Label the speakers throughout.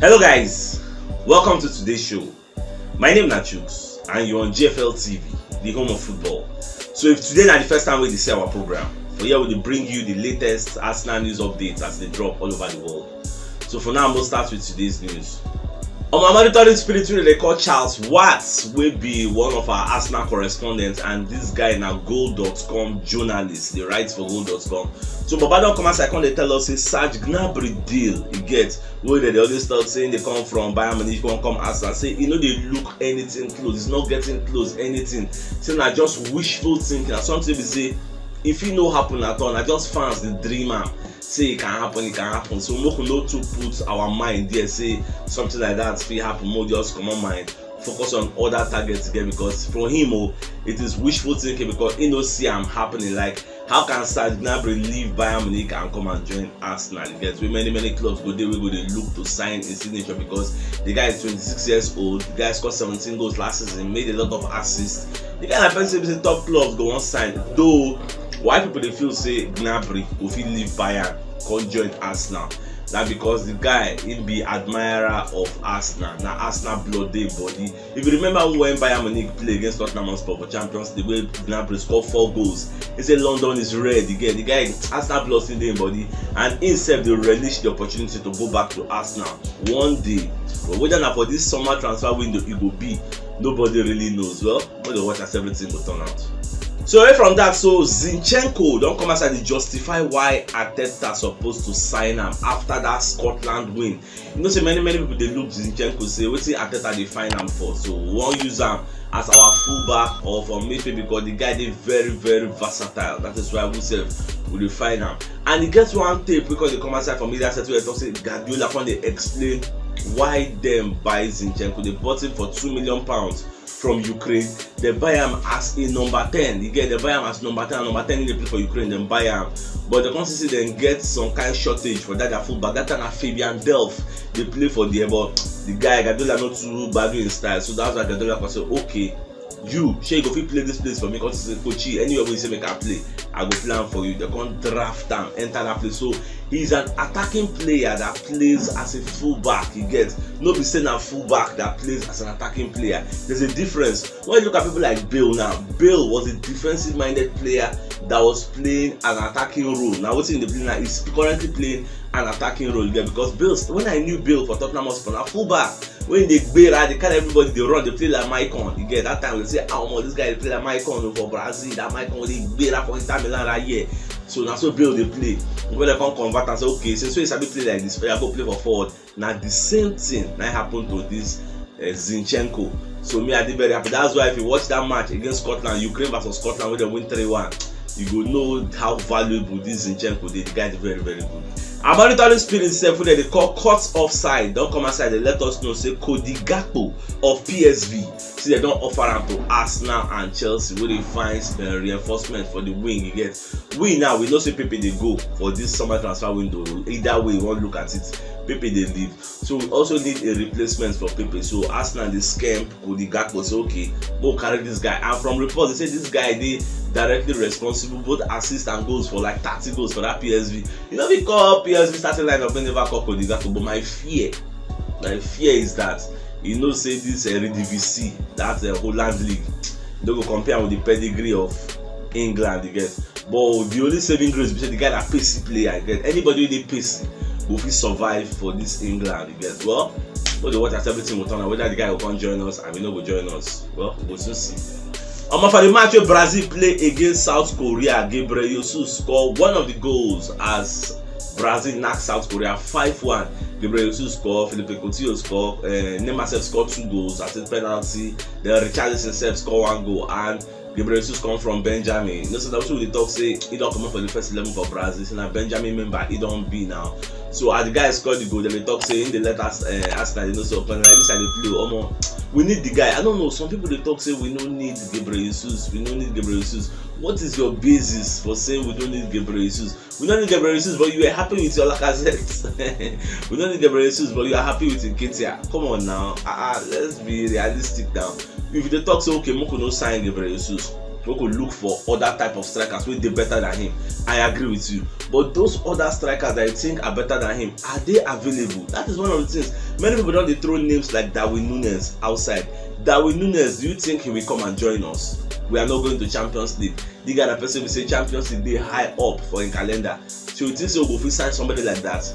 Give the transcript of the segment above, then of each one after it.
Speaker 1: Hello guys, welcome to today's show. My name is CHUKS and you're on GFL TV, the home of football. So if today is the first time we see our program, for here we bring you the latest Arsenal news updates as they drop all over the world. So for now, I'm going to start with today's news. On my monitoring spirit, they call Charles Watts will be one of our Arsenal correspondents, and this guy now goal.com journalist. They write for goal.com. So Baba don't come as I come, they tell us a Serge Gnabry deal you get where they always start saying they come from Bayern Munich, come Arsenal. Say they look anything close, it's not getting close, anything. Say na just wishful thinking. And something we say if it no happen at all, I just fans the dreamer. Say it can happen, it can happen. So we not to put our mind there, say something like that if it happen, more just come on mind. Focus on other targets again, because for him it is wishful thinking, because he no see I'm happening. Like how can Serge Gnabry leave Bayern Munich and come and join Arsenal? Because many clubs go there, we go they look to sign his signature, because the guy is 26 years old, the guy scored 17 goals last season, made a lot of assists. The guy like person say top clubs go on sign. Though why people they feel say Gnabry if he leave Bayern come join Arsenal? That because the guy he be admirer of Arsenal. Now Arsenal blood day body. If you remember when Bayern Munich play against Tottenham Hotspur for Champions League, where Gnabry scored 4 goals. He said London is red again. The guy Arsenal blood in the body, and himself they relish the opportunity to go back to Arsenal one day. But whether not for this summer transfer window it will be, nobody really knows. Well, but the watch as everything will turn out. So away from that, so Zinchenko don't come outside to justify why Arteta supposed to sign him after that Scotland win. You know, say many people they look Zinchenko say what say Arteta they find him for. So we won't use him as our fullback or for midfield, because the guy they very versatile. That is why we say we find him. And he gets one tape because they come outside from media set where they talk say Guardiola when they explain why them buy Zinchenko. They bought him for £2 million from Ukraine. They buy him as a number 10. You get they buy him as number 10. Number 10 they play for Ukraine, then buy him. But the consistency then get some kind of shortage for that their fullback. That time Fabian Delph they play for the but the guy Guardiola not too bad in style. So that's why Guardiola can say, okay, you Shay go fit play this place for me, because it's a coachy. Anywhere we say make I play, I go plan for you. They can't draft him, enter that place. So he's an attacking player that plays as a fullback. You get no be saying a fullback that plays as an attacking player. There's a difference. When you look at people like Bale now, Bale was a defensive minded player that was playing an attacking role. Now what's in the play now is currently playing an attacking role again, because Bale, when I knew Bale for Tottenham Hotspur, a fullback, when they bear they carry everybody, they run, they play like Maicon. You get that time we say, oh this guy they play like Maicon for Brazil, that Maicon they bear for Inter Milan right here. So now so Bale they play. When they come convert and say, okay, since we sabi play like this, I go play for forward. Now the same thing now happened to this Zinchenko. So me I did very happy. That's why if you watch that match against Scotland, Ukraine versus Scotland, where they win 3-1, you go know how valuable this Zinchenko is. The guy is very good. Our monitoring spirit itself, they call cuts offside. Don't come outside, they let us know say Cody Gakpo of PSV. See, they don't offer him to Arsenal and Chelsea where they find reinforcement for the wing. You get we now we know say Pepe they go for this summer transfer window. Either way you won't look at it, Pepe they leave. So we also need a replacement for Pepe. So Arsenal they scam Cody Gakpo, say okay, go carry this guy. And from reports they say this guy they directly responsible both assist and goals for like 30 goals for that PSV. You know, we call PSV starting lineup when never call Cody Gakpo, but my fear is that you know say this Eredivisie, that's the Holland league, they go compare with the pedigree of England, you get. But the only saving grace because the guy that pacey player, you get. Anybody they pacey will be survive for this England, you get. Well, but the watch as everything will turn out, whether the guy will come join us and we know will join us. Well, we'll soon see. For the match where Brazil play against South Korea, Gabriel Jesus scored one of the goals as Brazil knocked South Korea 5-1. Gabriel Jesus scored, Felipe Coutinho scored, Neymar scored 2 goals as a penalty. Then Richarlison scored 1 goal, and Gabriel Jesus come from Benjamin. You know, so that's what they talk say he don't come up for the first 11 for Brazil. So now Benjamin member he don't be now. So as the guy scored the goal, then they talk say in the let us Arsenal, you know, so like this and they play. We need the guy. I don't know. Some people they talk say we don't need Gabriel Jesus. We don't need Gabriel Jesus. What is your basis for saying we don't need Gabriel Jesus? We don't need Gabriel Jesus, but you are happy with your Lacazette. We don't need Gabriel Jesus, but you are happy with Nketiah. Come on now. Let's be realistic now. If they talk say okay, Moko no sign Gabriel Jesus, we could look for other type of strikers who are better than him. I agree with you. But those other strikers that I think are better than him, are they available? That is one of the things. Many people don't throw names like Darwin Núñez outside. Darwin Núñez, do you think he will come and join us? We are not going to Champions League. The guy that person will say Champions League, they high up for a calendar. So you think so if we sign somebody like that?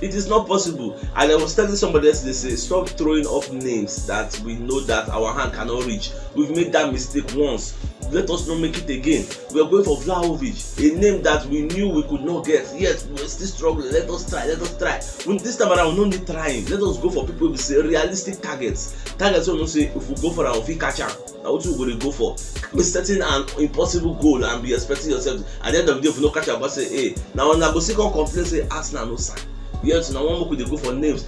Speaker 1: It is not possible. And I was telling somebody else, they say, stop throwing up names that we know that our hand cannot reach. We've made that mistake once. Let us not make it again. We are going for Vlahovic, a name that we knew we could not get. Yes, we are still struggling. Let us try. When this time around, we don't need trying. Let us go for people who say realistic targets. Targets will not say if we go for our fee catcher. Now what we going to go for? We're setting an impossible goal and be expecting yourself. At the end of the day, if you don't catch up, say, hey, now when I go second complaint, say Arsenal no sign. Yes, now one more could they go for names.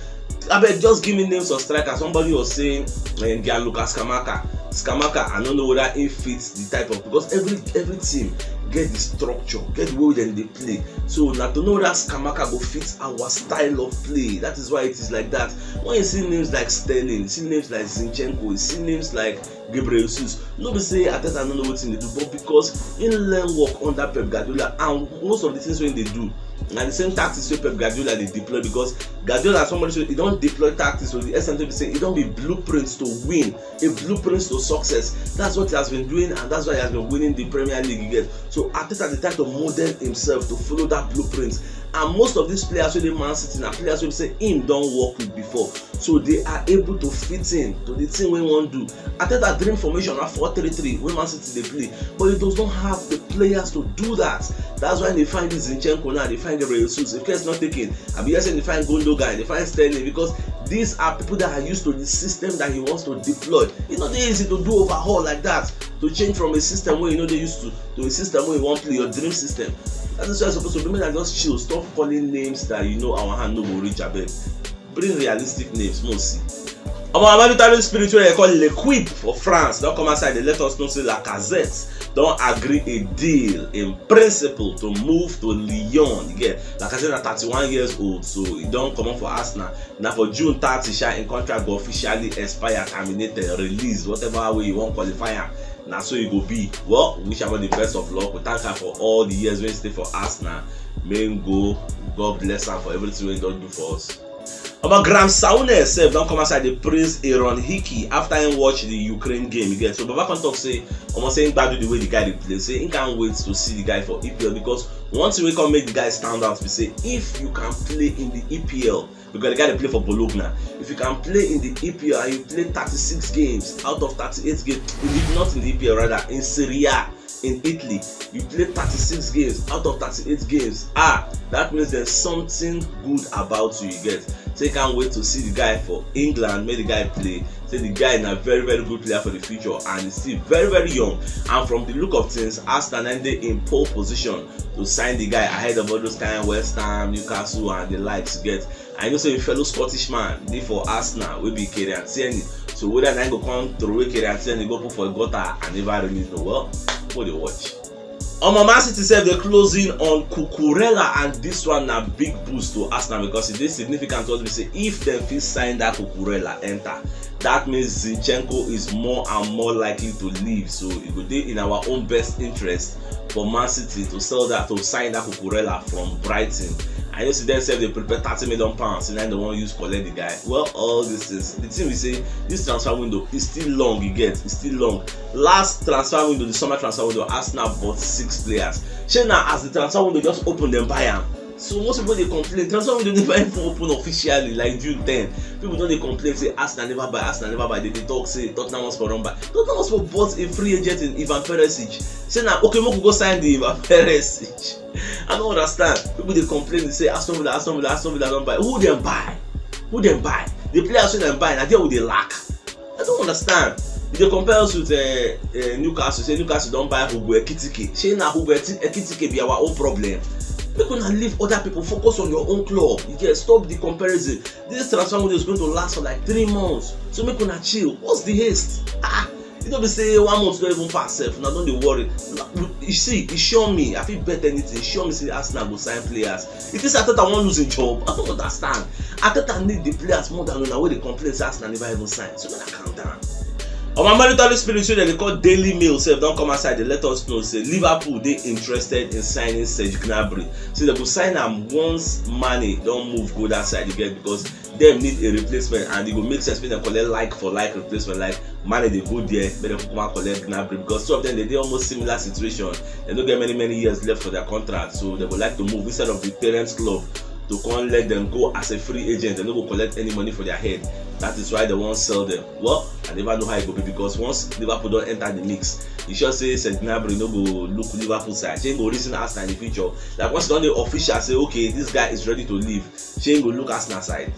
Speaker 1: I bet just give me names of strikers. Somebody was saying Gianluca Scamacca, I don't know whether it fits the type of, because every team get the structure, get the way then they play. So now to know that Scamacca go fit our style of play. That is why it is like that. When you see names like Sterling, you see names like Zinchenko, you see names like Gabriel Jesus, nobody say Arteta don't know what they do, but because in learn work under Pep Guardiola, and most of the things when they do, and the same tactics wey Pep Guardiola they deploy, because Guardiola somebody say he don't deploy tactics, so the SMT say he don't be blueprints to win, a blueprints to success. That's what he has been doing, and that's why he has been winning the Premier League again. So Arteta the type to model himself to follow that blueprint. And most of these players wey dey Man City na players wey say him don't work with before, so they are able to fit in to the team we want to do. Arteta dream formation na 4-3-3 when Man City they play, but he does not have the players to do that. That's why they find this Zinchenko now, they find Gabriel Jesus. If it's not taken, I'll be saying they find Gundogan, they find Sterling, because these are people that are used to the system that he wants to deploy. It's not easy to do overhaul like that, to change from a system where you know they used to a system where you want to play your dream system. That is why you're supposed to do. Mean, just chill, stop calling names that you know our hand no go reach a bit. Bring realistic names, mostly. Our Italian spirit wey they call L'Equipe for France don't come outside. They let us know say Lacazette don't agree a deal in principle to move to Lyon. Again, Lacazette is 31 years old, so he don't come on for Arsenal. Now for June 30, in contract go officially expire, terminated, release, whatever way you want qualify. Now so you go be. Well, wish him the best of luck. We thank her for all the years we stay for Arsenal. Main go. God bless her for everything we don't do for us. About Graham Saune herself don't come outside the praise Aaron Hickey after he watch the Ukraine game again. So Baba can talk say, almost saying bad with the way the guy plays. Say he can't wait to see the guy for EPL, because once we can make the guy stand out, we say if you can play in the EPL, because the guy they play for Bologna, if you can play in the EPL and you play 36 games out of 38 games, if not in the EPL rather in Serie A in Italy, you play 36 games out of 38 games. That means there's something good about you get. So you can't wait to see the guy for England, make the guy play. Say the guy is a very good player for the future, and he's still very young. And from the look of things, Arsenal ended in pole position to sign the guy ahead of all those kind of West Ham, Newcastle, and the likes get. I know say a fellow Scottish man did for Arsenal will be Kieran Tierney. So whether I go come throw away Kieran Tierney, go put for a gutter and never release no, well, what they watch. Man City said they're closing on Cucurella, and this one a big boost to Arsenal, because it is significant what we say. If they feel sign that Cucurella enter, that means Zinchenko is more and more likely to leave. So it would be in our own best interest for Man City to sign that Cucurella from Brighton. I know they said they prepare £30 million, and then they want to use collect the guy. Well, all this is the thing we say. This transfer window is still long. It's still long. Last transfer window, the summer transfer window, Arsenal bought 6 players. Now, as the transfer window just opened, them buy them. So most people they complain. Transfer window never even open officially, like June 10. People don't they complain, say Arsenal never buy. They talk, say Tottenham was for run by. Tottenham was for bought a free agent in Ivan Perisic. Say now, okay, we could go sign the Ivan Perisic. I don't understand. People they complain, they say Aston Villa don't buy. Who them buy? The players who them buy, now there who they lack. I don't understand. If they compare us with Newcastle, say Newcastle don't buy Hugo Ekitike. Say now Hugo Ekitike be our own problem. We're gonna leave other people, focus on your own club. You can stop the comparison. This transfer window is going to last for like 3 months. So make gonna chill. What's the haste? You don't be say 1 month don't even pass self. Now don't they worry. You see, it show me. I feel bet anything. Show me say Arsenal will sign players. If this Arteta won't lose a job, I don't understand. Arteta need the players more than when they complain say Arsenal never even sign. So when I calm down. On my monetary spirit, so they call Daily Mail. So if don't come outside, they let us know. Say Liverpool they interested in signing Serge Gnabry. So they will sign him once money don't move go that side again because them need a replacement and it will make sense when they collect like for like replacement. Like money they go there, but they come and collect Gnabry because two of them they almost similar situation. They don't get many years left for their contract, so they would like to move instead of the parents club to come let them go as a free agent. They don't go collect any money for their head. That is why they won't sell them. Well, I never know how it will be because once Liverpool don't enter the mix, you sure say Serge Gnabry no go look Liverpool side. She ain't go reason Arsenal in the future. Like once done the official say okay, this guy is ready to leave, she ain't go look Arsenal side.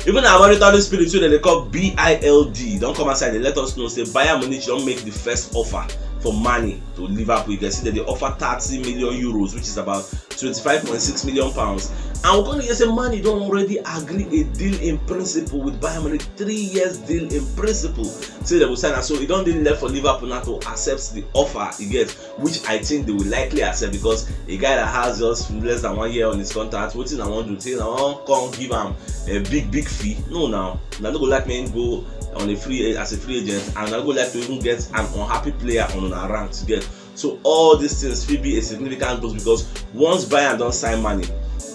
Speaker 1: Even our monetary spirit that they call BILD don't come outside. They let us know say Bayern Munich don't make the first offer for money to Liverpool. You can see that they offer 30 million euros, which is about 25.6 million pounds. And we're going to hear say money don't already agree a deal in principle with Bayern Munich, 3 years deal in principle. Say they will sign, so it don't really left for Liverpool now to accept the offer he gets, which I think they will likely accept because a guy that has just less than 1 year on his contract, what I want to tell, I won't come give him a big fee. No, now I don't go like me go on a free as a free agent, and I go like to even get an unhappy player on our rank to get. So all these things will be a significant boost because once Bayern don't sign money,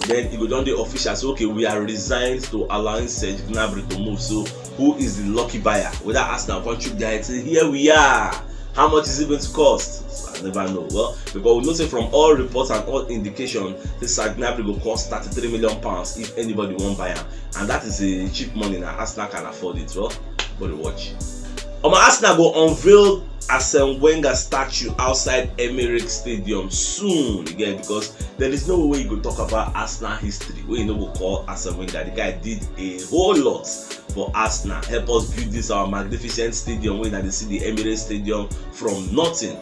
Speaker 1: then it go down the official. So okay, we are resigned to allowing Serge Gnabry to move. So who is the lucky buyer? Whether Arsenal contribute there, say here we are. How much is it going to cost? So I never know. Well, because we know say from all reports and all indications, this Serge Gnabry will cost 33 million pounds if anybody won't buy him, and that is a cheap money now. Arsenal can afford it. Well, go to watch. Arsenal go unveil Arsene Wenger statue outside Emirates Stadium soon again because there is no way you go talk about Arsenal history where you know we call Arsene Wenger. The guy did a whole lot for Arsenal, help us build this our magnificent stadium where they see the Emirates Stadium from nothing,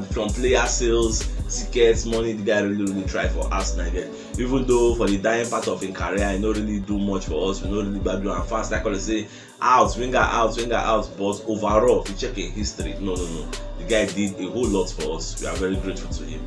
Speaker 1: from player sales, tickets, money. The guy really tried for Arsenal again. Even though for the dying part of his career, he don't really do much for us. We don't really bad and fans like to say Wenger out. But overall, if you check in history, no. The guy did a whole lot for us. We are very grateful to him.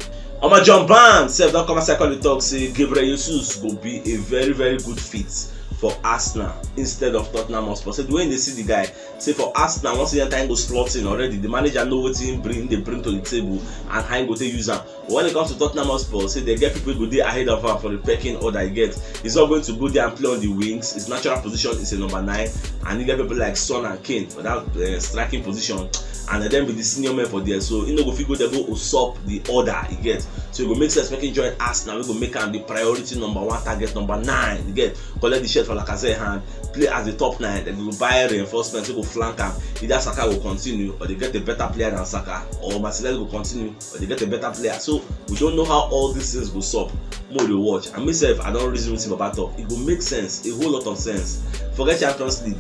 Speaker 1: John Barnes said don't come and second talk say Gabriel Jesus will be a very good fit for Arsenal instead of Tottenham Hotspur. So when they see the guy, say for Arsenal, once the time go slot in already, the manager know what they bring to the table and how he go to use them. But when it comes to Tottenham Hotspur, say they get people go there ahead of him for the pecking order he gets. He's not going to go there and play on the wings. His natural position is a number 9, and you get people like Son and Kane for that striking position. And then with the senior men for there, so you know if you go there go usurp the order he gets. So it will make sense making join Arsenal. We will make him the priority number 1 target, number 9. You get collect the shirt for Lacazette hand, play as the top 9, then will buy reinforcements, we will flank him. Either Saka will continue or they get a better player than Saka, or Martinelli will continue or they get a better player. So we don't know how all these things will stop. More to watch. And myself, I don't reason with him about talk. It will make sense, a whole lot of sense. Forget Champions League.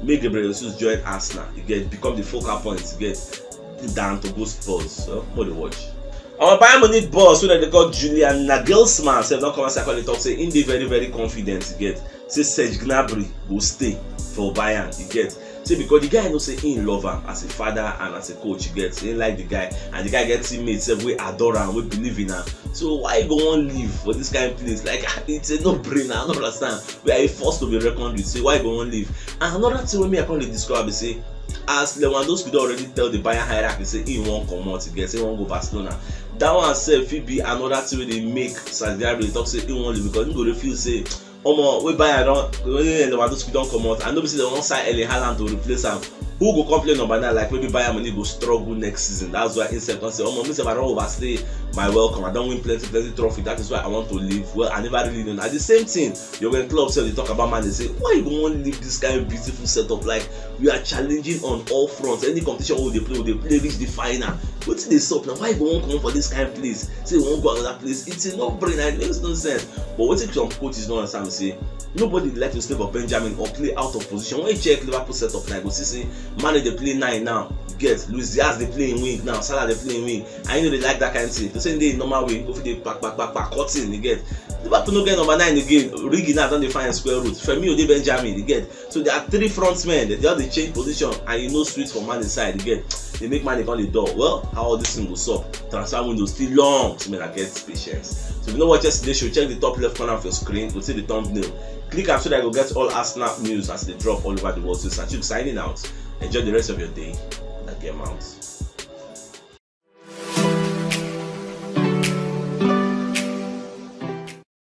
Speaker 1: Make Gabriel Jesus join Arsenal. You get become the focal point. You get down to go Spurs. So more to watch. Our Bayern Munich boss, so that they got Julian Nagelsmann, so not come and second talk. Say in the very confident. You get say Serge Gnabry will stay for Bayern. You get say because the guy knows say he love him as a father and as a coach. You get he like the guy, and the guy gets teammates we adore him, we believe in him. So why you go on leave for this kind of place? Like it's a no-brainer. I don't understand. We are forced to be reckoned with. So why you go on leave? And another thing when me I can describe is say as Lewandowski already tell the Bayern hierarchy say he won't come out. He gets he won't go Barcelona. That one self will be another thing where they make Serge Gnabry talk say he won't leave because he go refuse say we Bayern when Lewandowski don't come out and nobody say they won't sign Erling Haaland to replace him. Who go complain number 9 like maybe Bayern Munich go struggle next season? That's why instead can say myself I don't overstay my welcome. I don't win plenty trophy. That is why I want to leave. Well, I never really know. At the same thing, you're when clubs say they talk about man, they say why you go on leave this kind of beautiful setup? Like we are challenging on all fronts. Any competition they play reach the final. What's they stop now? Why you go on come for this kind of place? Say you won't go another place. It's a no-brainer. It makes no sense. But what if some coaches don't understand? Say nobody like to step up Benjamin or play out of position. When you check Liverpool setup now, go see Mane they play 9 now. Get Luis Diaz they play in wing now. Salah they play in wing. I know they like that kind of thing. To say they normal way, go for the back cutting. You get Liverpool no get number 9 again. Rigi now don't they find square root. Firmino they Benjamin. You get so there are 3 frontmen. They just they change position and you know switch from Mane side. You get they make Mane on the door. Well, how all this thing will solve? Transfer window still long. So man, I get patience. So if you know what yesterday show, check the top left corner of your screen. You'll see the thumbnail. Click and so that you'll get all Arsenal news as they drop all over the world. So CHUKS signing out. Enjoy the rest of your day. get mouth.